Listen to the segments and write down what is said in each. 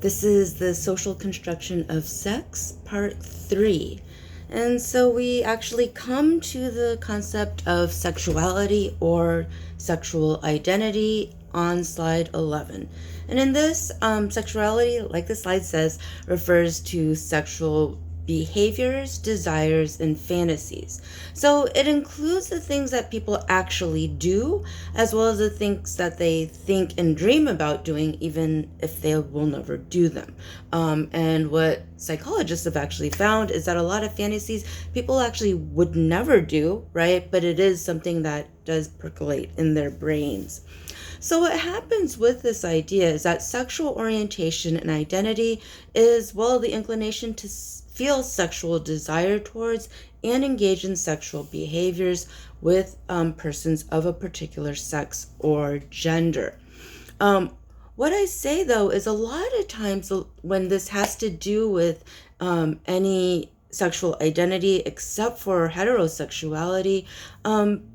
This is the social construction of sex, part 3. And so we actually come to the concept of sexuality or sexual identity on slide 11. And in this, sexuality, like the slide says, refers to sexual behaviors, desires, and fantasies. So it includes the things that people actually do, as well as the things that they think and dream about doing, even if they will never do them. And what psychologists have actually found is that a lot of fantasies people actually would never do, right? But it is something that does percolate in their brains. So what happens with this idea is that sexual orientation and identity is, well, the inclination to feel sexual desire towards and engage in sexual behaviors with persons of a particular sex or gender. What I say, though, is a lot of times when this has to do with any sexual identity except for heterosexuality,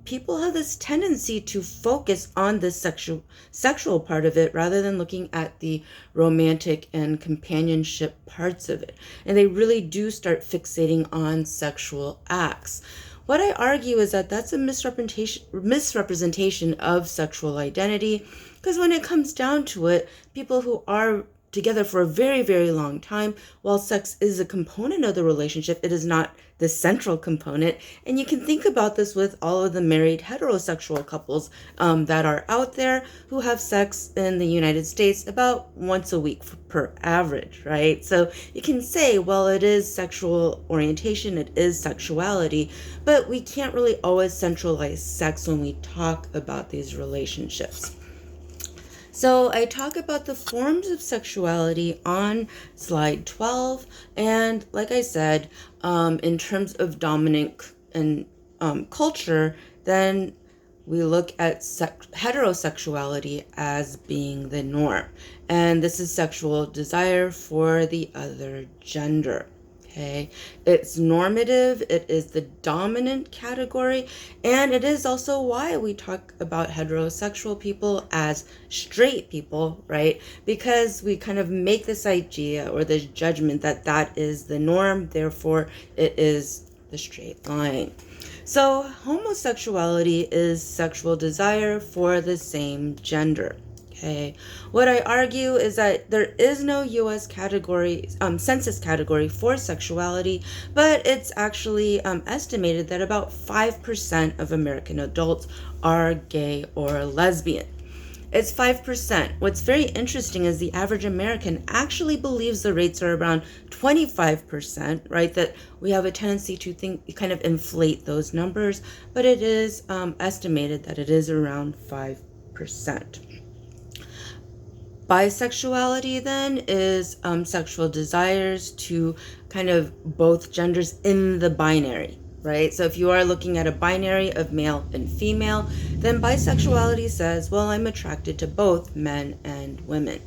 people have this tendency to focus on the sexual part of it rather than looking at the romantic and companionship parts of it. And they really do start fixating on sexual acts. What I argue is that that's a misrepresentation of sexual identity, because when it comes down to it, people who are together for a very, very long time, while sex is a component of the relationship, it is not the central component. And you can think about this with all of the married heterosexual couples that are out there who have sex in the United States about once a week per average, right? So you can say, well, it is sexual orientation, it is sexuality, but we can't really always centralize sex when we talk about these relationships. So I talk about the forms of sexuality on slide 12. And like I said, in terms of dominant and culture, then we look at heterosexuality as being the norm. And this is sexual desire for the other gender. Okay, it's normative, it is the dominant category, and it is also why we talk about heterosexual people as straight people, right? Because we kind of make this idea or this judgment that that is the norm, therefore it is the straight line. So homosexuality is sexual desire for the same gender. Okay, what I argue is that there is no U.S. category, census category for sexuality, but it's actually estimated that about 5% of American adults are gay or lesbian. It's 5%. What's very interesting is the average American actually believes the rates are around 25%, right? That we have a tendency to think, kind of inflate those numbers, but it is estimated that it is around 5%. Bisexuality then is sexual desires to kind of both genders in the binary, right? So if you are looking at a binary of male and female, then bisexuality says, well, I'm attracted to both men and women.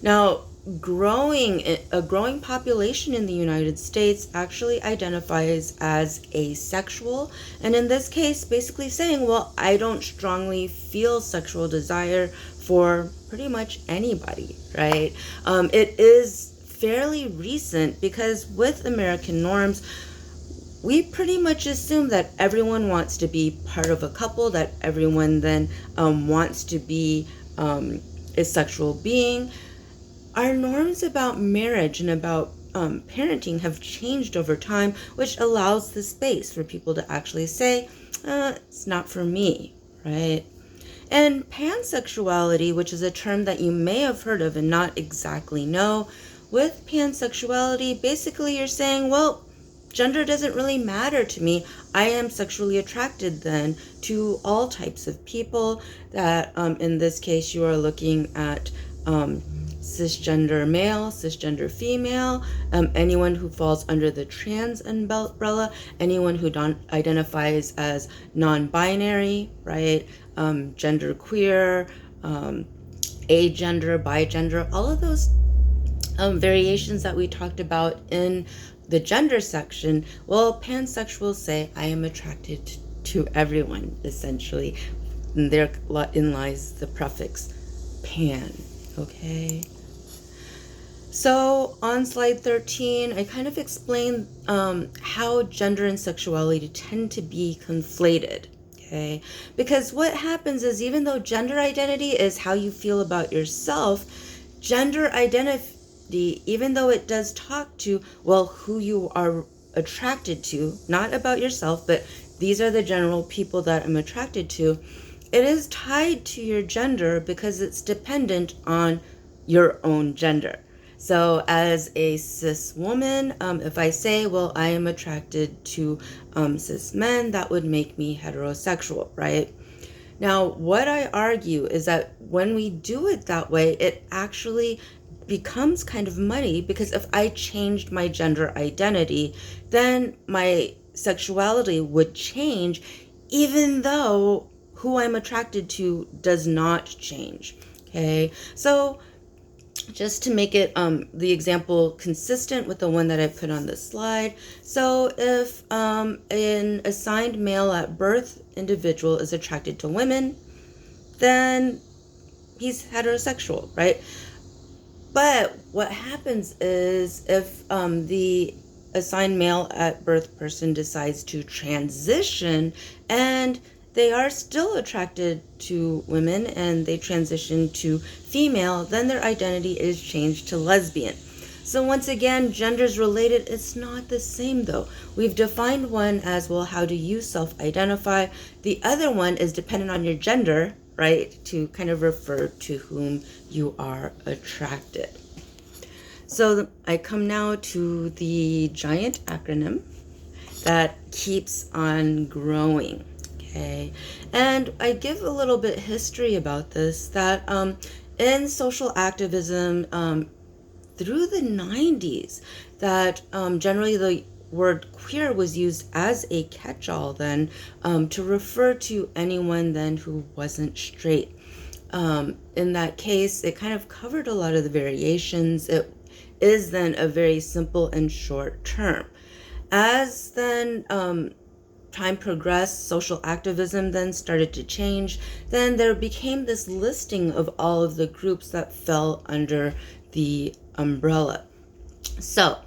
Now, a growing population in the United States actually identifies as asexual, and in this case basically saying, well, I don't strongly feel sexual desire for pretty much anybody, right? It is fairly recent because with American norms, we pretty much assume that everyone wants to be part of a couple, that everyone then wants to be a sexual being. Our norms about marriage and about parenting have changed over time, which allows the space for people to actually say, it's not for me, right? And pansexuality, which is a term that you may have heard of and not exactly know, with pansexuality, basically you're saying, well, gender doesn't really matter to me. I am sexually attracted then to all types of people. That in this case, you are looking at cisgender male, cisgender female, anyone who falls under the trans umbrella, anyone who identifies as non-binary, right? Gender queer, agender, bigender, all of those variations that we talked about in the gender section. Well, pansexuals say, I am attracted to everyone, essentially. And therein lies the prefix pan, okay? So on slide 13, I kind of explain how gender and sexuality tend to be conflated. Okay, because what happens is, even though gender identity is how you feel about yourself, gender identity, even though it does talk to, well, who you are attracted to, not about yourself, but these are the general people that I'm attracted to, it is tied to your gender because it's dependent on your own gender. So as a cis woman, if I say, well, I am attracted to cis men, that would make me heterosexual, right? Now, what I argue is that when we do it that way, it actually becomes kind of muddy, because if I changed my gender identity, then my sexuality would change, even though who I'm attracted to does not change. Okay, so just to make it the example consistent with the one that I put on the slide. So if an assigned male at birth individual is attracted to women, then he's heterosexual, right? But what happens is, if the assigned male at birth person decides to transition and they are still attracted to women and they transition to female, then their identity is changed to lesbian. So once again, gender's related. It's not the same though. We've defined one as, well, how do you self-identify? The other one is dependent on your gender, right? To kind of refer to whom you are attracted. So I come now to the giant acronym that keeps on growing. Okay, and I give a little bit history about this, that in social activism through the 90s, that generally the word queer was used as a catch-all then to refer to anyone then who wasn't straight. In that case, it kind of covered a lot of the variations. It is then a very simple and short term. As then time progressed, social activism then started to change. Then there became this listing of all of the groups that fell under the umbrella. So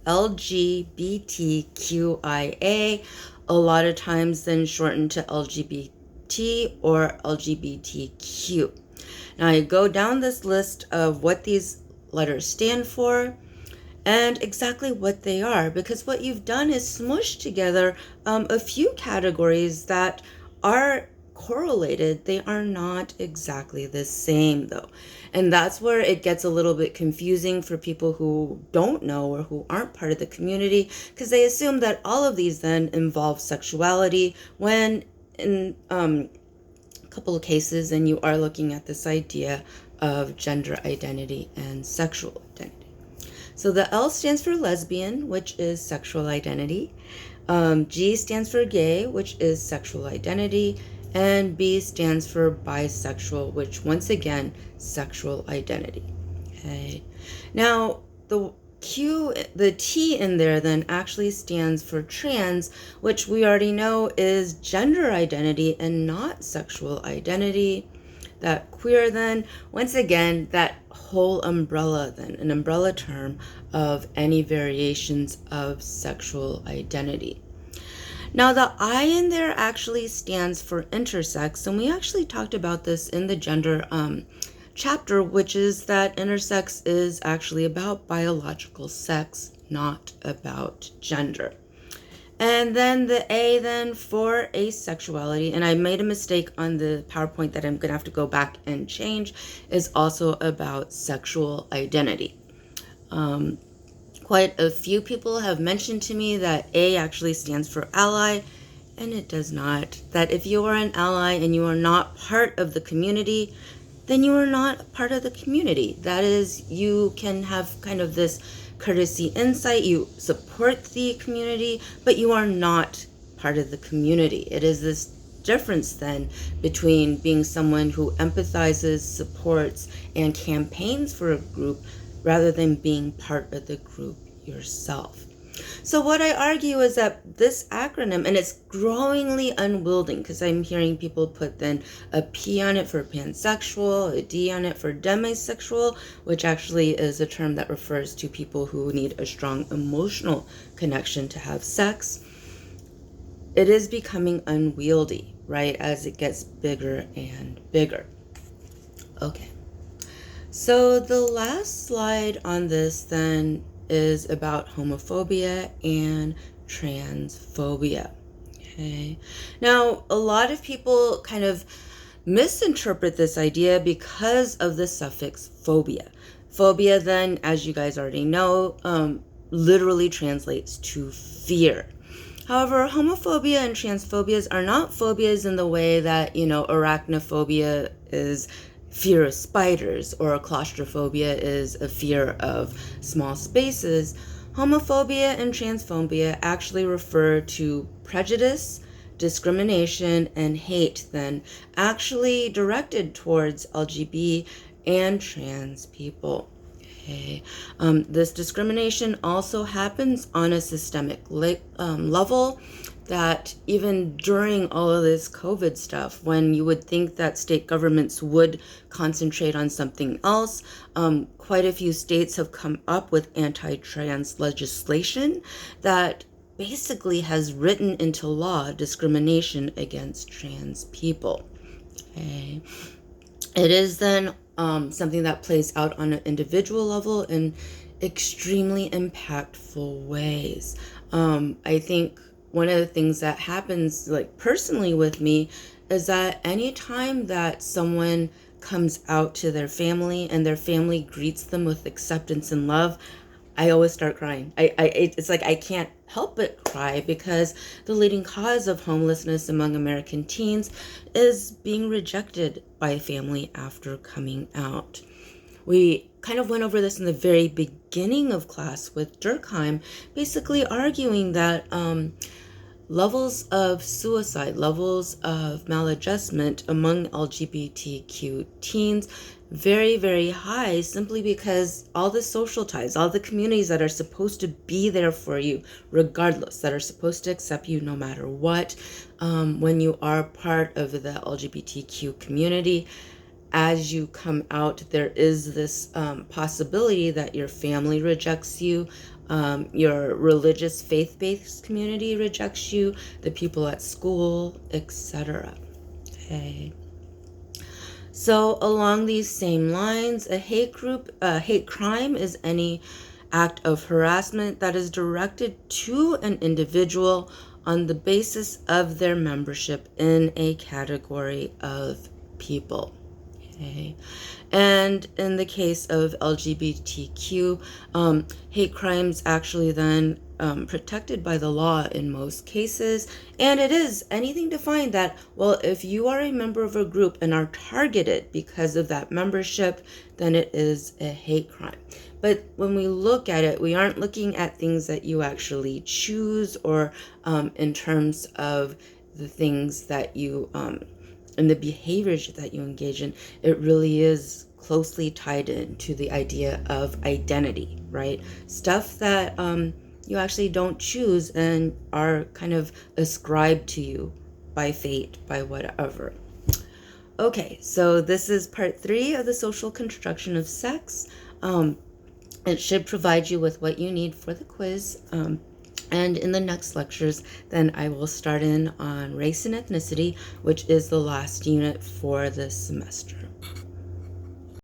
LGBTQIA, a lot of times then shortened to LGBT or LGBTQ. Now I go down this list of what these letters stand for and exactly what they are, because what you've done is smushed together a few categories that are correlated. They are not exactly the same though. And that's where it gets a little bit confusing for people who don't know or who aren't part of the community, because they assume that all of these then involve sexuality, when in a couple of cases, and you are looking at this idea of gender identity and sexual identity. So the L stands for lesbian, which is sexual identity. G stands for gay, which is sexual identity. And B stands for bisexual, which once again, sexual identity. Okay. Now the T in there then actually stands for trans, which we already know is gender identity and not sexual identity. That queer then, once again, that whole umbrella then, an umbrella term of any variations of sexual identity. Now the I in there actually stands for intersex, and we actually talked about this in the gender chapter, which is that intersex is actually about biological sex, not about gender. And then the A then for asexuality, and I made a mistake on the PowerPoint that I'm going to have to go back and change, is also about sexual identity. Quite a few people have mentioned to me that A actually stands for ally, and it does not. That if you are an ally and you are not part of the community, then you are not part of the community. That is, you can have kind of this courtesy insight, you support the community, but you are not part of the community. It is this difference then between being someone who empathizes, supports, and campaigns for a group rather than being part of the group yourself. So what I argue is that this acronym, and it's growingly unwielding because I'm hearing people put then a P on it for pansexual, a D on it for demisexual, which actually is a term that refers to people who need a strong emotional connection to have sex. It is becoming unwieldy, right, as it gets bigger and bigger. Okay. So the last slide on this then is about homophobia and transphobia. Okay. Now, a lot of people kind of misinterpret this idea because of the suffix phobia. Phobia then, as you guys already know, literally translates to fear. However, homophobia and transphobias are not phobias in the way that, arachnophobia is fear of spiders or claustrophobia is a fear of small spaces. Homophobia and transphobia actually refer to prejudice, discrimination, and hate then actually directed towards LGBT and trans people. Okay. This discrimination also happens on a systemic level, that even during all of this COVID stuff, when you would think that state governments would concentrate on something else, quite a few states have come up with anti-trans legislation that basically has written into law discrimination against trans people. Okay. It is then something that plays out on an individual level in extremely impactful ways. I think one of the things that happens, like personally with me, is that anytime that someone comes out to their family and their family greets them with acceptance and love, I always start crying. It's like I can't help but cry because the leading cause of homelessness among American teens is being rejected by a family after coming out. We kind of went over this in the very beginning of class with Durkheim, basically arguing that levels of suicide, levels of maladjustment among LGBTQ teens, very, very high, simply because all the social ties, all the communities that are supposed to be there for you regardless, that are supposed to accept you no matter what, when you are part of the LGBTQ community, as you come out, there is this possibility that your family rejects you, your religious faith-based community rejects you, the people at school, etc. Okay. So along these same lines, a hate crime is any act of harassment that is directed to an individual on the basis of their membership in a category of people. Okay. And in the case of LGBTQ, hate crimes actually then protected by the law in most cases. And it is anything to find that, well, if you are a member of a group and are targeted because of that membership, then it is a hate crime. But when we look at it, we aren't looking at things that you actually choose or in terms of the things that you and the behaviors that you engage in. It really is closely tied into the idea of identity, right? Stuff that you actually don't choose and are kind of ascribed to you by fate, by whatever. Okay, so this is part 3 of the social construction of sex. It should provide you with what you need for the quiz. And in the next lectures, then I will start in on race and ethnicity, which is the last unit for this semester.